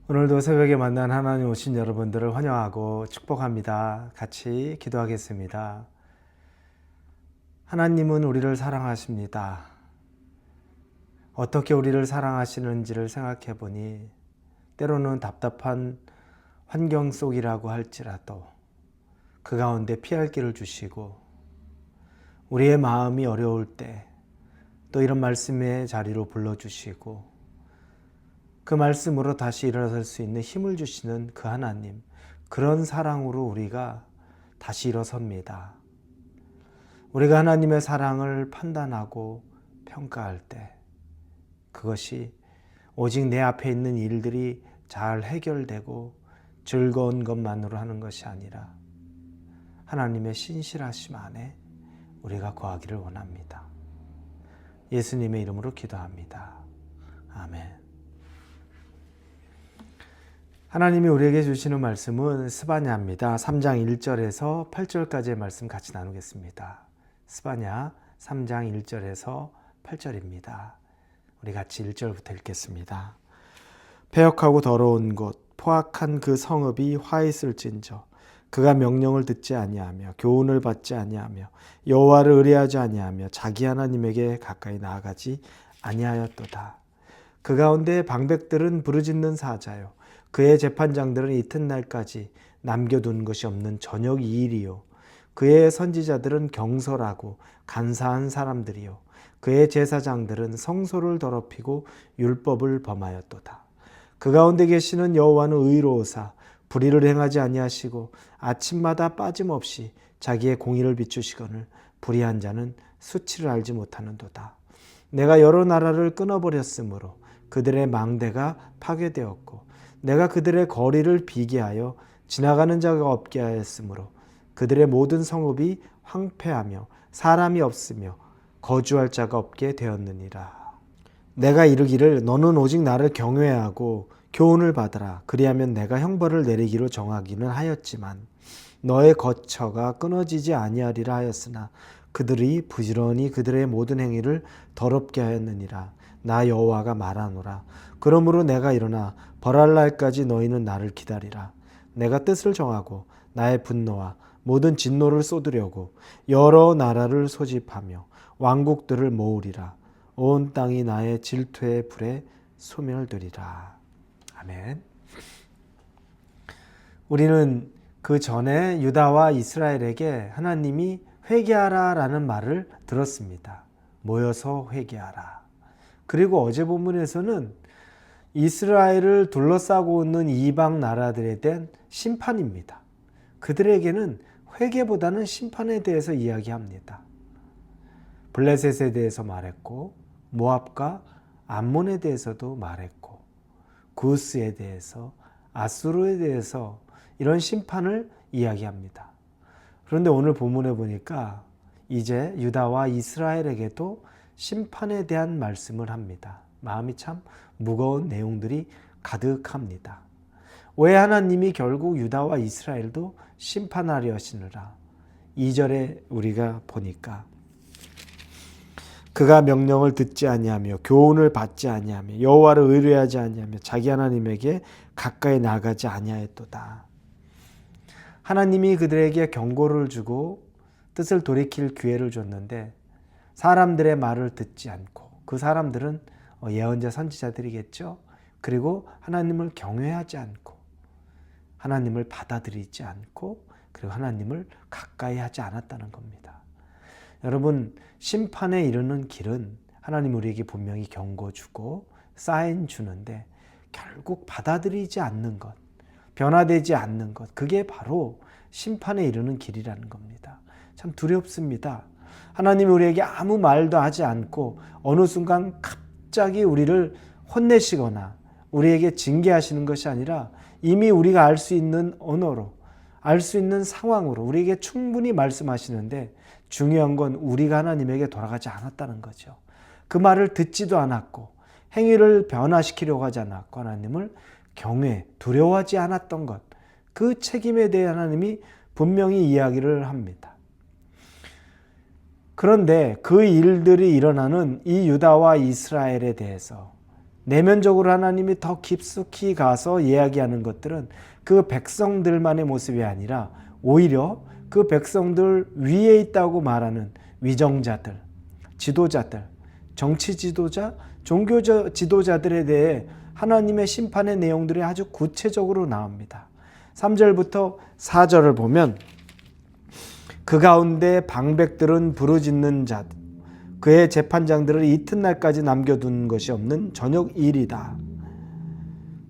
오늘도 새벽에 만난 하나님 오신 여러분들을 환영하고 축복합니다. 같이 기도하겠습니다. 하나님은 우리를 사랑하십니다. 어떻게 우리를 사랑하시는지를 생각해 보니 때로는 답답한 환경 속이라고 할지라도 그 가운데 피할 길을 주시고 우리의 마음이 어려울 때 또 이런 말씀의 자리로 불러주시고 그 말씀으로 다시 일어설 수 있는 힘을 주시는 그 하나님, 그런 사랑으로 우리가 다시 일어섭니다. 우리가 하나님의 사랑을 판단하고 평가할 때 그것이 오직 내 앞에 있는 일들이 잘 해결되고 즐거운 것만으로 하는 것이 아니라 하나님의 신실하심 안에 우리가 거하기를 원합니다. 예수님의 이름으로 기도합니다. 아멘. 하나님이 우리에게 주시는 말씀은 스바냐입니다. 3장 1절에서 8절까지의 말씀 같이 나누겠습니다. 스바냐 3장 1절에서 8절입니다. 우리 같이 1절부터 읽겠습니다. 패역하고 더러운 곳 포악한 그 성읍이 화 있을진저 그가 명령을 듣지 아니하며 교훈을 받지 아니하며 여호와를 의뢰하지 아니하며 자기 하나님에게 가까이 나아가지 아니하였도다. 그 가운데 방백들은 부르짖는 사자요 그의 재판장들은 이튿날까지 남겨둔 것이 없는 저녁 2일이요 그의 선지자들은 경솔하고 간사한 사람들이요 그의 제사장들은 성소를 더럽히고 율법을 범하였도다. 그 가운데 계시는 여호와는 의로우사 불의를 행하지 아니하시고 아침마다 빠짐없이 자기의 공의를 비추시거늘 불의한 자는 수치를 알지 못하는도다. 내가 여러 나라를 끊어버렸으므로 그들의 망대가 파괴되었고 내가 그들의 거리를 비게 하여 지나가는 자가 없게 하였으므로 그들의 모든 성읍이 황폐하며 사람이 없으며 거주할 자가 없게 되었느니라. 내가 이르기를 너는 오직 나를 경외하고 교훈을 받으라. 그리하면 내가 형벌을 내리기로 정하기는 하였지만 너의 거처가 끊어지지 아니하리라 하였으나 그들이 부지런히 그들의 모든 행위를 더럽게 하였느니라. 나 여호와가 말하노라. 그러므로 내가 일어나 벌할 날까지 너희는 나를 기다리라. 내가 뜻을 정하고 나의 분노와 모든 진노를 쏟으려고 여러 나라를 소집하며 왕국들을 모으리라. 온 땅이 나의 질투의 불에 소멸되리라. 아멘. 우리는 그 전에 유다와 이스라엘에게 하나님이 회개하라 라는 말을 들었습니다. 모여서 회개하라. 그리고 어제 본문에서는 이스라엘을 둘러싸고 있는 이방 나라들에 대한 심판입니다. 그들에게는 회개보다는 심판에 대해서 이야기합니다. 블레셋에 대해서 말했고 모압과 암몬에 대해서도 말했고 구스에 대해서 아수르에 대해서 이런 심판을 이야기합니다. 그런데 오늘 본문에 보니까 이제 유다와 이스라엘에게도 심판에 대한 말씀을 합니다. 마음이 참 무거운 내용들이 가득합니다. 왜 하나님이 결국 유다와 이스라엘도 심판하려 하시느라 2절에 우리가 보니까 그가 명령을 듣지 아니하며 교훈을 받지 아니하며 여호와를 의뢰하지 아니하며 자기 하나님에게 가까이 나가지 아니하였도다. 하나님이 그들에게 경고를 주고 뜻을 돌이킬 기회를 줬는데 사람들의 말을 듣지 않고 그 사람들은 예언자 선지자들이겠죠. 그리고 하나님을 경외하지 않고 하나님을 받아들이지 않고 그리고 하나님을 가까이 하지 않았다는 겁니다. 여러분, 심판에 이르는 길은 하나님 우리에게 분명히 경고 주고 사인 주는데 결국 받아들이지 않는 것, 변화되지 않는 것, 그게 바로 심판에 이르는 길이라는 겁니다. 참 두렵습니다. 하나님이 우리에게 아무 말도 하지 않고 어느 순간 갑자기 우리를 혼내시거나 우리에게 징계하시는 것이 아니라 이미 우리가 알 수 있는 언어로, 알 수 있는 상황으로 우리에게 충분히 말씀하시는데 중요한 건 우리가 하나님에게 돌아가지 않았다는 거죠. 그 말을 듣지도 않았고 행위를 변화시키려고 하지 않았고 하나님을 경외, 두려워하지 않았던 것, 그 책임에 대해 하나님이 분명히 이야기를 합니다. 그런데 그 일들이 일어나는 이 유다와 이스라엘에 대해서 내면적으로 하나님이 더 깊숙이 가서 이야기하는 것들은 그 백성들만의 모습이 아니라 오히려 그 백성들 위에 있다고 말하는 위정자들, 지도자들, 정치 지도자, 종교 지도자들에 대해 하나님의 심판의 내용들이 아주 구체적으로 나옵니다. 3절부터 4절을 보면 그 가운데 방백들은 부르짖는 자, 그의 재판장들을 이튿날까지 남겨둔 것이 없는 저녁 일이다.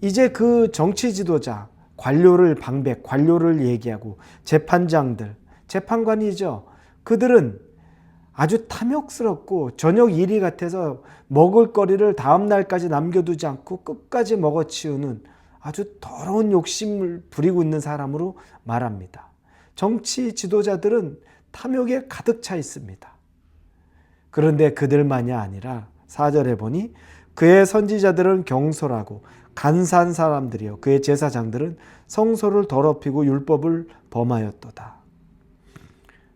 이제 그 정치 지도자, 관료를 방백, 관료를 얘기하고 재판장들, 재판관이죠. 그들은 아주 탐욕스럽고 저녁 일이 같아서 먹을 거리를 다음 날까지 남겨두지 않고 끝까지 먹어치우는 아주 더러운 욕심을 부리고 있는 사람으로 말합니다. 정치 지도자들은 탐욕에 가득 차 있습니다. 그런데 그들만이 아니라 4절에 보니 그의 선지자들은 경솔하고 간사한 사람들이요 그의 제사장들은 성소를 더럽히고 율법을 범하였도다.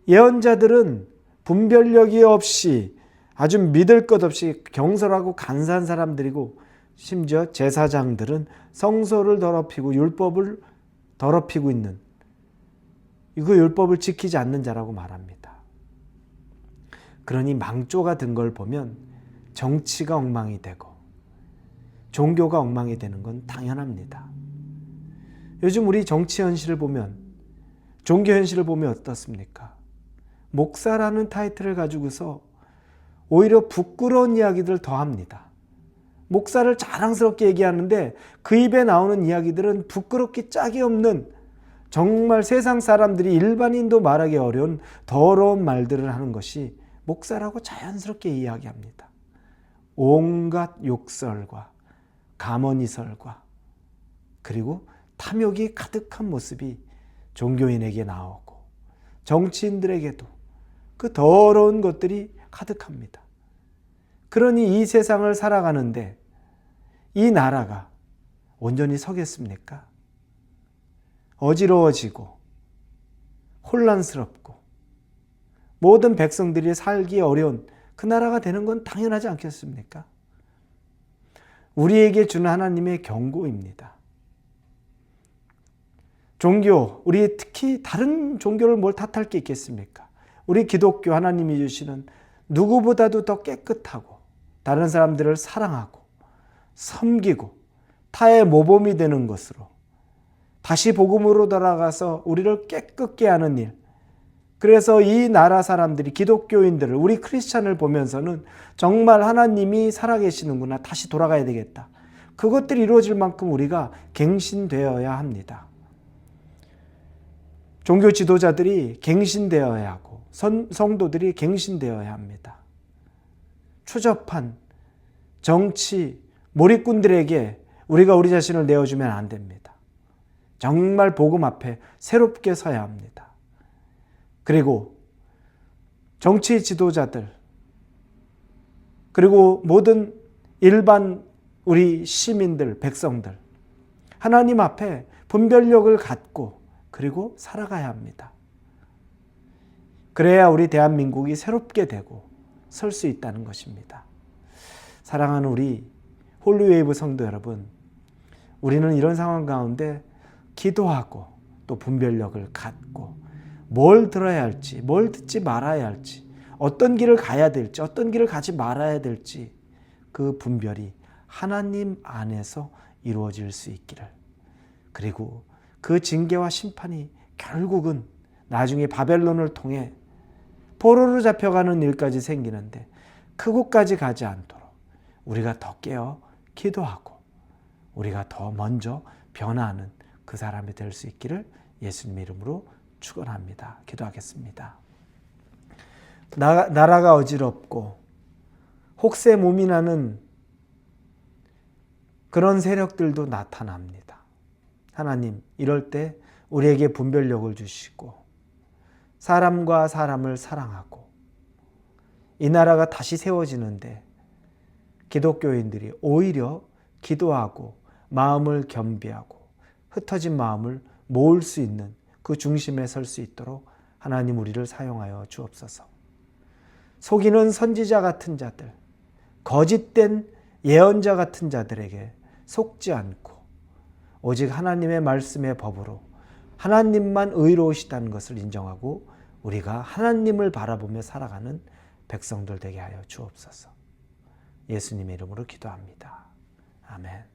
예언자들은 분별력이 없이 아주 믿을 것 없이 경솔하고 간사한 사람들이고 심지어 제사장들은 성소를 더럽히고 율법을 더럽히고 있는 그 율법을 지키지 않는 자라고 말합니다. 그러니 망조가 든 걸 보면 정치가 엉망이 되고 종교가 엉망이 되는 건 당연합니다. 요즘 우리 정치 현실을 보면 종교 현실을 보면 어떻습니까? 목사라는 타이틀을 가지고서 오히려 부끄러운 이야기들을 더합니다. 목사를 자랑스럽게 얘기하는데 그 입에 나오는 이야기들은 부끄럽기 짝이 없는 정말 세상 사람들이 일반인도 말하기 어려운 더러운 말들을 하는 것이 목사라고 자연스럽게 이야기합니다. 온갖 욕설과 가머니설과 그리고 탐욕이 가득한 모습이 종교인에게 나오고 정치인들에게도 그 더러운 것들이 가득합니다. 그러니 이 세상을 살아가는데 이 나라가 온전히 서겠습니까? 어지러워지고 혼란스럽고 모든 백성들이 살기 어려운 그 나라가 되는 건 당연하지 않겠습니까? 우리에게 주는 하나님의 경고입니다. 종교, 우리 특히 다른 종교를 뭘 탓할 게 있겠습니까? 우리 기독교 하나님이 주시는 누구보다도 더 깨끗하고 다른 사람들을 사랑하고 섬기고 타의 모범이 되는 것으로 다시 복음으로 돌아가서 우리를 깨끗게 하는 일. 그래서 이 나라 사람들이 기독교인들을 우리 크리스찬을 보면서는 정말 하나님이 살아계시는구나. 다시 돌아가야 되겠다. 그것들이 이루어질 만큼 우리가 갱신되어야 합니다. 종교 지도자들이 갱신되어야 하고 성도들이 갱신되어야 합니다. 추접한 정치 몰입꾼들에게 우리가 우리 자신을 내어주면 안 됩니다. 정말 복음 앞에 새롭게 서야 합니다. 그리고 정치 지도자들 그리고 모든 일반 우리 시민들, 백성들 하나님 앞에 분별력을 갖고 그리고 살아가야 합니다. 그래야 우리 대한민국이 새롭게 되고 설 수 있다는 것입니다. 사랑하는 우리 홀리웨이브 성도 여러분, 우리는 이런 상황 가운데 기도하고 또 분별력을 갖고 뭘 들어야 할지, 뭘 듣지 말아야 할지, 어떤 길을 가야 될지, 어떤 길을 가지 말아야 될지 그 분별이 하나님 안에서 이루어질 수 있기를. 그리고 그 징계와 심판이 결국은 나중에 바벨론을 통해 포로로 잡혀가는 일까지 생기는데 그곳까지 가지 않도록 우리가 더 깨어 기도하고 우리가 더 먼저 변화하는 그 사람이 될 수 있기를 예수님 이름으로 축원합니다. 기도하겠습니다. 나라가 어지럽고 혹세무민 하는 그런 세력들도 나타납니다. 하나님, 이럴 때 우리에게 분별력을 주시고 사람과 사람을 사랑하고 이 나라가 다시 세워지는데 기독교인들이 오히려 기도하고 마음을 겸비하고 흩어진 마음을 모을 수 있는 그 중심에 설 수 있도록 하나님 우리를 사용하여 주옵소서. 속이는 선지자 같은 자들, 거짓된 예언자 같은 자들에게 속지 않고 오직 하나님의 말씀의 법으로 하나님만 의로우시다는 것을 인정하고 우리가 하나님을 바라보며 살아가는 백성들 되게 하여 주옵소서. 예수님의 이름으로 기도합니다. 아멘.